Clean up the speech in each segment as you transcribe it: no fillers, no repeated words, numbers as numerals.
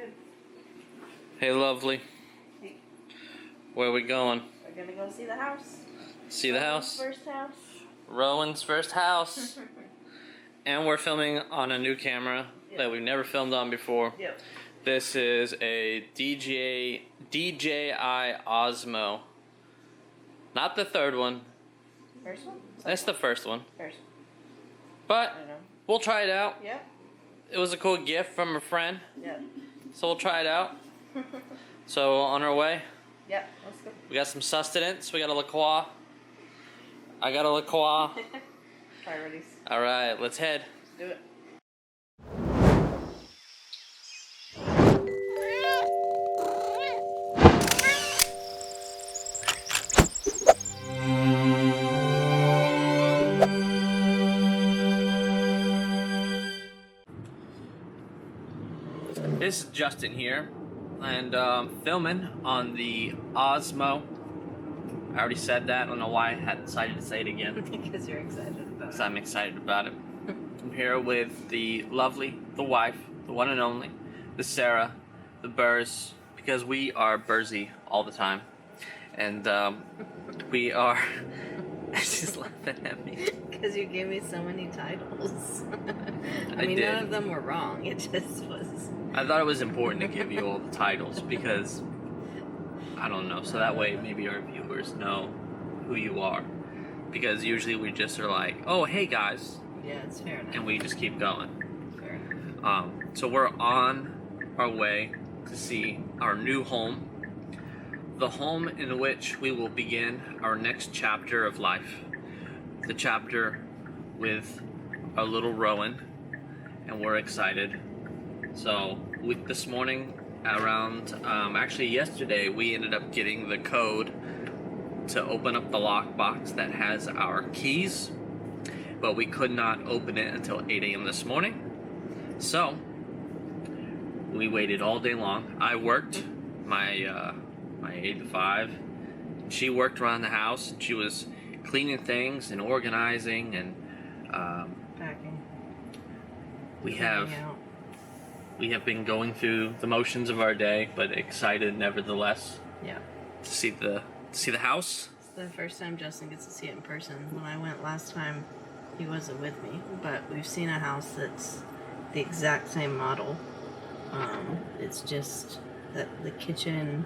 good. Hey, lovely. Hey. Where are we going? We're gonna go see the house. See the house? First house. Rowan's first house. And we're filming on a new camera that we've never filmed on before. Yep. This is a DJI Osmo. Not the third one. First one? That's the first one. First. But I don't know. we'll try it out. Yep. It was a cool gift from a friend. Yep. So we'll try it out. So on our way. Yep. Let's go. We got some sustenance. We got a La Croix. I got a La Croix. Priorities. All right, let's head. Let's do it. This is Justin here, and filming on the Osmo. I already said that. I don't know why I had decided to say it again. Because you're excited about it. Because I'm excited about it. I'm here with the lovely, the wife, the one and only, the Sarah, the Bers, because we are Bersy all the time. And we are... She's laughing at me. Because you gave me so many titles. I mean, did. none of them were wrong. It just was... I thought it was important to give you all the titles because, I don't know, so that way maybe our viewers know who you are. Because usually we just are like, oh, hey guys. Yeah, it's fair enough. And we just keep going. Fair enough. So we're on our way to see our new home. The home in which we will begin our next chapter of life. The chapter with our little Rowan. And we're excited. So this morning around, actually yesterday, we ended up getting the code to open up the lockbox that has our keys, but we could not open it until 8 a.m. this morning. So we waited all day long. I worked my 8 to 5. She worked around the house, and she was cleaning things and organizing and Packing. We have been going through the motions of our day, but excited nevertheless. Yeah. To see the house. It's the first time Justin gets to see it in person. When I went last time, he wasn't with me, but we've seen a house that's the exact same model. It's just that the kitchen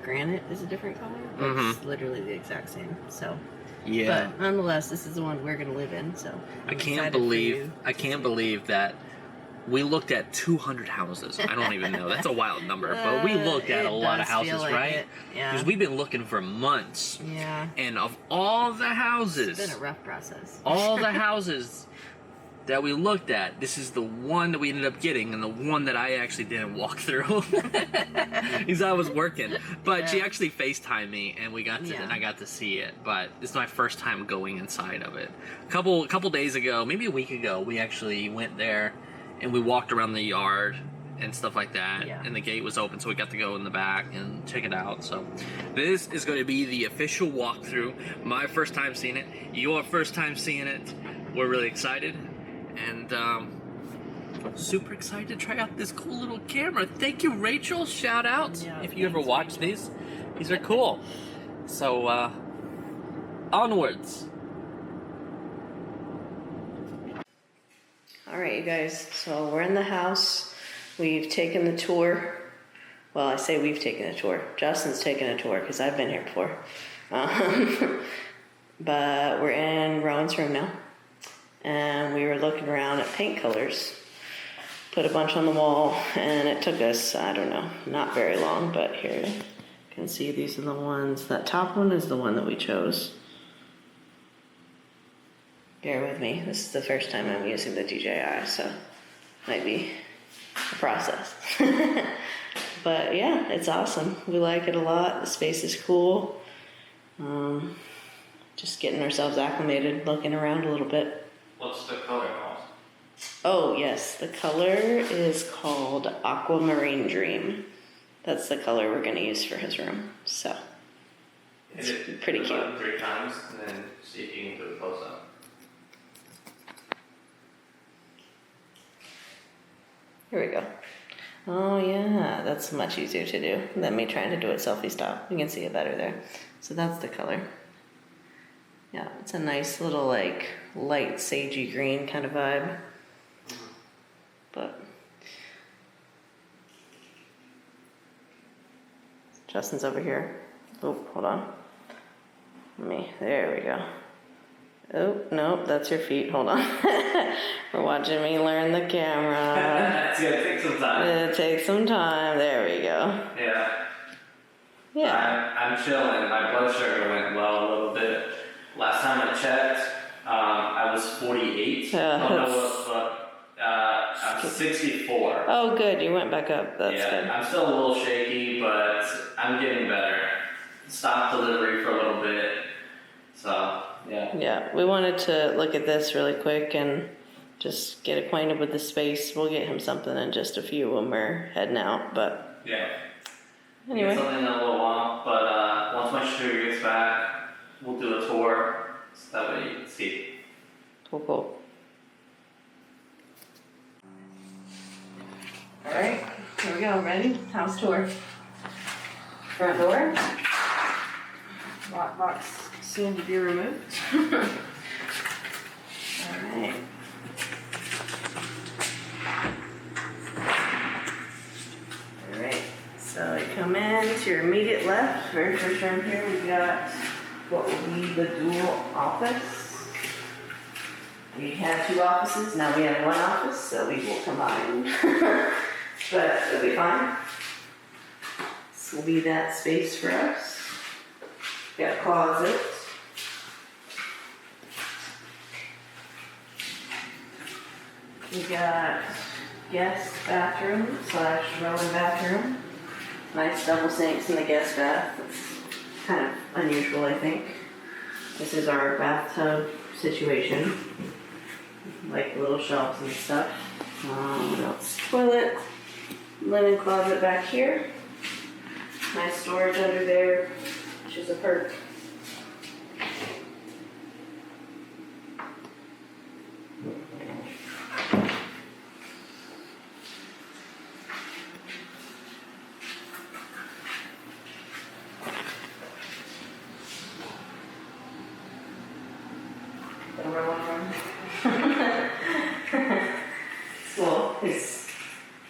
granite is a different color. It's literally the exact same. So. Yeah. But nonetheless, this is the one we're gonna live in. So I can't believe that we looked at 200 houses. I don't even know. That's a wild number, but we looked at a lot of houses, like right? It. Yeah. Because we've been looking for months. Yeah. And of all the houses, it's been a rough process. all the houses that we looked at, this is the one that we ended up getting, and the one that I actually didn't walk through because I was working. But she actually FaceTimed me, and we got to, and I got to see it. But it's my first time going inside of it. A couple days ago, maybe a week ago, we actually went there, and we walked around the yard and stuff like that. Yeah. And the gate was open, so we got to go in the back and check it out. So this is going to be the official walkthrough. My first time seeing it. Your first time seeing it. We're really excited. And super excited to try out this cool little camera. Thank you, Rachel. Shout out if you ever watch these. These are cool. So onwards. All right, you guys. So we're in the house. We've taken the tour. Well, I say we've taken a tour. Justin's taken a tour because I've been here before. But we're in Rowan's room now. And we were looking around at paint colors, put a bunch on the wall, and it took us, I don't know, not very long, but here you can see these are the ones. That top one is the one that we chose. Bear with me, this is the first time I'm using the DJI, so might be a process. But yeah, it's awesome. We like it a lot. The space is cool. Just getting ourselves acclimated, looking around a little bit. What's the color called? Oh, yes. The color is called Aquamarine Dream. That's the color we're going to use for his room. So, it's pretty cute. 3 times and then see if you can do a close up. Here we go. Oh yeah, that's much easier to do than me trying to do it selfie style. You can see it better there. So that's the color. Yeah, it's a nice little like light sagey green kind of vibe. But Justin's over here. Oh, hold on. There we go. Oh, no, that's your feet. Hold on. We're watching me learn the camera. It's gonna take some time. It takes some time. There we go. Yeah. Yeah. I'm chilling. My blood sugar went low a little bit. Last time I checked, I was 48. I'm 64. Oh, good. You went back up. That's good. I'm still a little shaky, but I'm getting better. Stopped delivery for a little bit. So, yeah. Yeah, we wanted to look at this really quick and just get acquainted with the space. We'll get him something in just a few when we're heading out, but... Yeah. Anyway. Get something in a little while, but once my sugar gets back, we'll do a tour so that way you can see. Cool. Alright, here we go. Ready? House tour. Front door. Lockbox soon to be removed. Alright. Alright, so you come in to your immediate left. Very first room here, we've got what will be the dual office. We had 2 offices, now we have 1 office, so we will combine. But it'll be fine. This will be that space for us. Got a closet. We got guest bathroom / rolling bathroom. Nice double sinks in the guest bath. It's kind of unusual, I think. This is our bathtub situation. Like little shelves and stuff. What else? Toilet. Linen closet back here. Nice storage under there, which is a perk. So his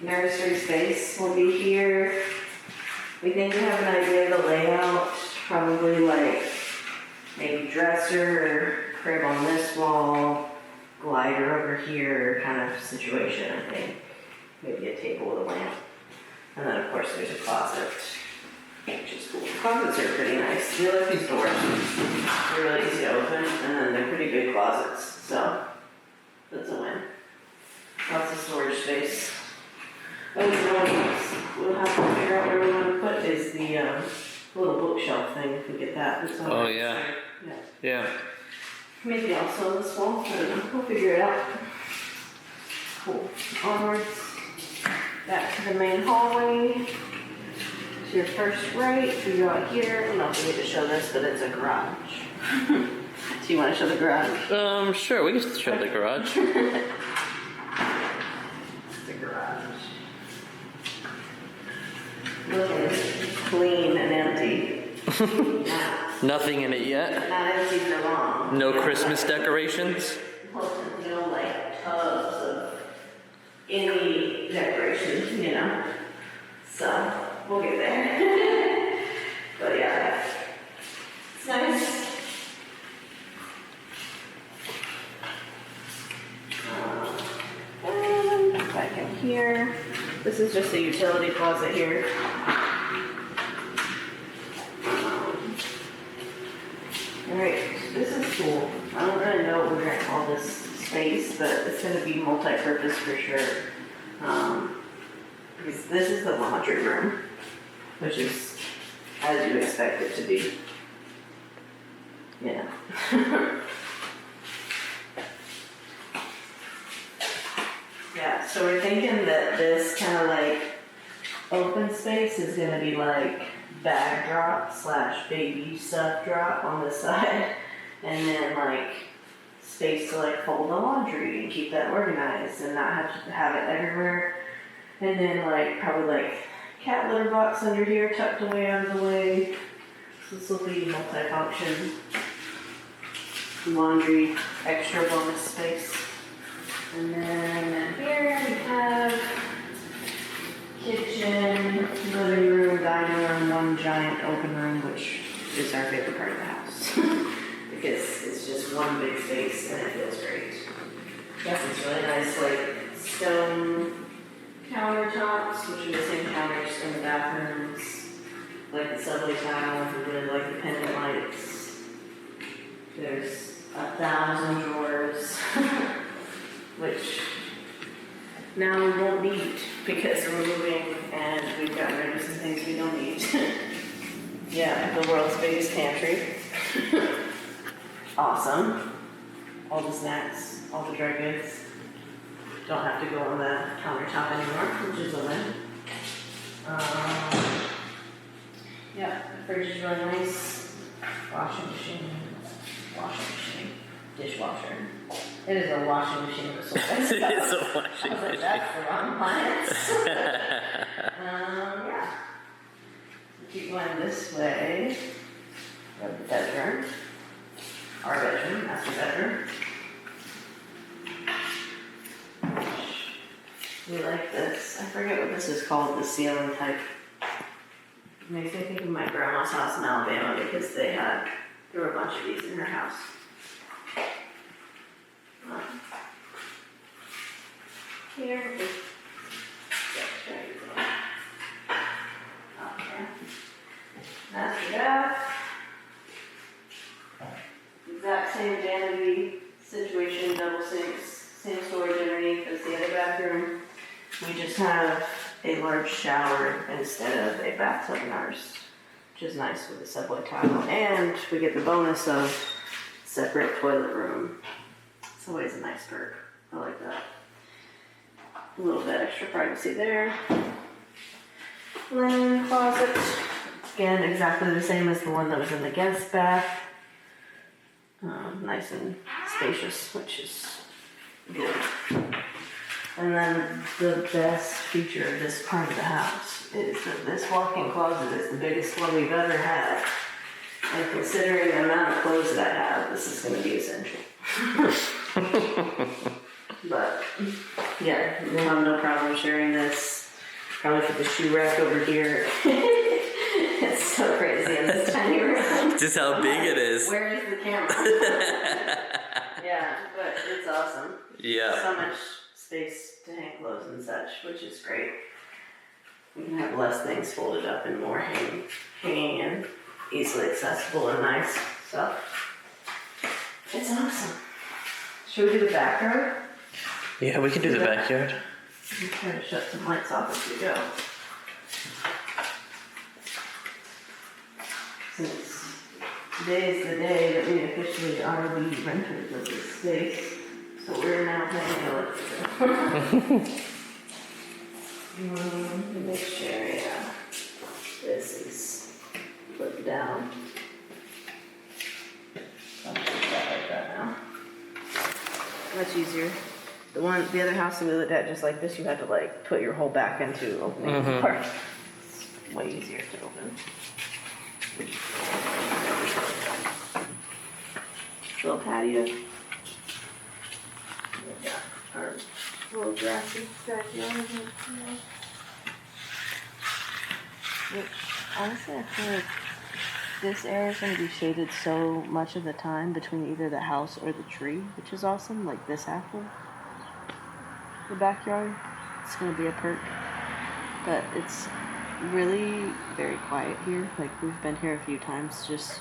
nursery space will be here. We think we have an idea of the layout, probably like maybe dresser or crib on this wall, glider over here kind of situation, I think. Maybe a table with a lamp. And then of course there's a closet, which is cool. The closets are pretty nice. We like these doors. They're really easy to open, and then they're pretty big closets, so that's a win. Lots of storage space. Oh, you know what else we'll have to figure out where we want to put is the little bookshelf thing, if we get that. Oh, yeah. Yeah. Maybe also this wall. I don't know. We'll figure it out. Cool. Onwards. Back to the main hallway. To your first right. We go out here. I don't know if we need to show this, but it's a garage. Do you want to show the garage? Sure. We can show the garage. Looking clean and empty. Nothing in it yet. Not empty for long. No Christmas decorations. No like tubs of any decoration, you know. So we'll get there. But yeah, it's nice. Back in here. This is just a utility closet here. Alright, this is cool. I don't really know what we're going to call this space, but it's going to be multi-purpose for sure. Because this is the laundry room, which is as you expect it to be. Yeah. Yeah, so we're thinking that this kind of like open space is going to be like bag drop / baby stuff drop on the side, and then like space to like fold the laundry and keep that organized and not have to have it everywhere. And then like probably like cat litter box under here tucked away out of the way. So this will be multi-function. Laundry, extra bonus space. And then here we have kitchen, living room, dining room, one giant open room, which is our favorite part of the house. Because it's just one big space and it feels great. Yes, it's really nice, like stone countertops, which are the same counters in the bathrooms. Like the subway tile, if you really like the pendant lights. There's 1,000 drawers, which now we won't need because we're moving and we've gotten rid of some things we don't need. Yeah, the world's biggest pantry. Awesome. All the snacks, all the dry goods. Don't have to go on the countertop anymore, which is a win. Yeah, the fridge is really nice. Washing machine, dishwasher. It is a washing machine with soap and stuff. It is a washing I was like, machine. that's the wrong appliance. Yeah. Keep going this way. We have the bedroom. Our bedroom, master bedroom. We like this. I forget what this is called, the ceiling type. It makes me think of my grandma's house in Alabama because there were a bunch of these in her house. Here is master bath. Exact same vanity situation, double sinks, same storage underneath as the other bathroom. We just have a large shower instead of a bathtub in ours, which is nice with the subway tile. And we get the bonus of separate toilet room. It's always a nice perk. I like that. A little bit extra privacy there. Linen closet. Again, exactly the same as the one that was in the guest bath. Nice and spacious, which is good. And then the best feature of this part of the house is that this walk-in closet is the biggest one we've ever had. And considering the amount of clothes that I have, this is going to be essential. But yeah, we'll have no problem sharing this. Probably put the shoe rack over here. It's so crazy in this tiny room. Just how big it is. Where is the camera? Yeah, but it's awesome. Yeah. So much space to hang clothes and such, which is great. We can have less things folded up and more hanging and easily accessible and nice. So it's awesome. Should we do the backyard? Yeah, we can do the backyard. I'm trying to shut some lights off as we go. Since today is the day that we officially are the renters of this space, so we're now paying electricity. The mixed area. This is put down. I'll put that like that now. Much easier. The other house that we looked at just like this, you had to like put your whole back into opening the part. It's way easier to open. Little patio. We've got our little grassy backyard. Which, honestly, I feel like this area is going to be shaded so much of the time between either the house or the tree, which is awesome. Like this half of the backyard, it's going to be a perk. But it's really very quiet here. Like, we've been here a few times, just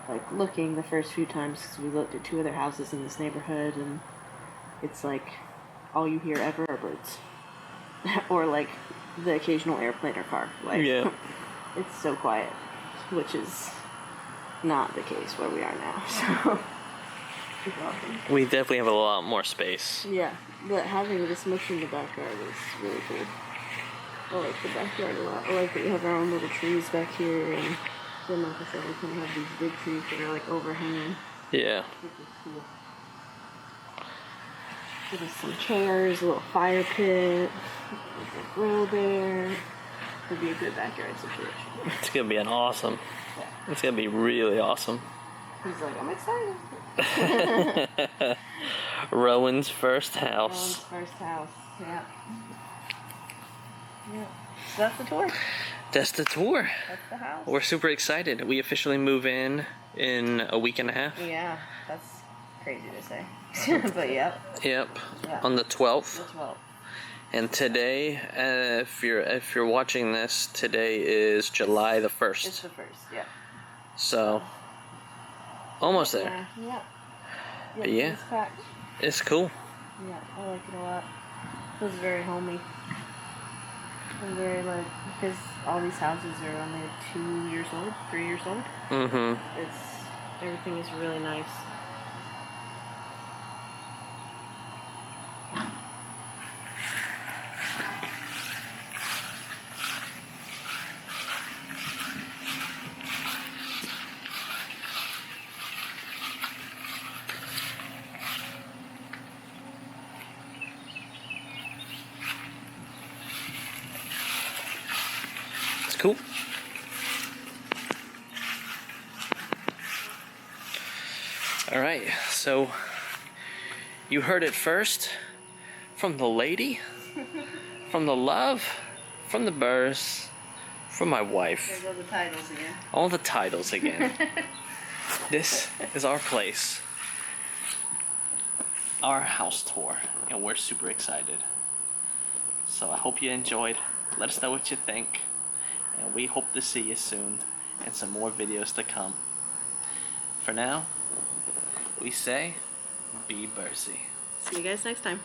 like looking the first few times, because we looked at 2 other houses in this neighborhood, and it's like all you hear ever are birds. Or like the occasional airplane or car. Like, Yeah. It's so quiet, which is not the case where we are now. So it's awesome. We definitely have a lot more space. Yeah, but having this much in the backyard is really cool. I like the backyard a lot. I like that we have our own little trees back here, and then like I said, we can have these big trees that are like overhanging, Yeah. which is cool. Give us some chairs, a little fire pit, a grill there. It'd be a good backyard situation. It's gonna be an awesome. Yeah. It's gonna be really awesome. He's like, I'm excited. Rowan's first house. Rowan's first house. Yeah. Yeah. So that's the tour. That's the tour. That's the house. We're super excited. We officially move in a week and a half. Yeah, that's crazy to say. But yeah. Yep. Yeah. On the 12th. The 12th. And today, if you're watching this, today is July the 1st. It's the 1st, yeah. So almost there. Yeah. But yeah. It's packed. It's cool. Yeah, I like it a lot. It was very homey. And very like, because all these houses are only 2 years old, 3 years old. Mm-hmm. Everything is really nice. It's cool. All right, so you heard it first from the lady, from the love, from the Bers, from my wife. There's all the titles again. All the titles again. This is our place, our house tour, and we're super excited. So I hope you enjoyed. Let us know what you think, and we hope to see you soon and some more videos to come. For now, we say, be Bersy. See you guys next time.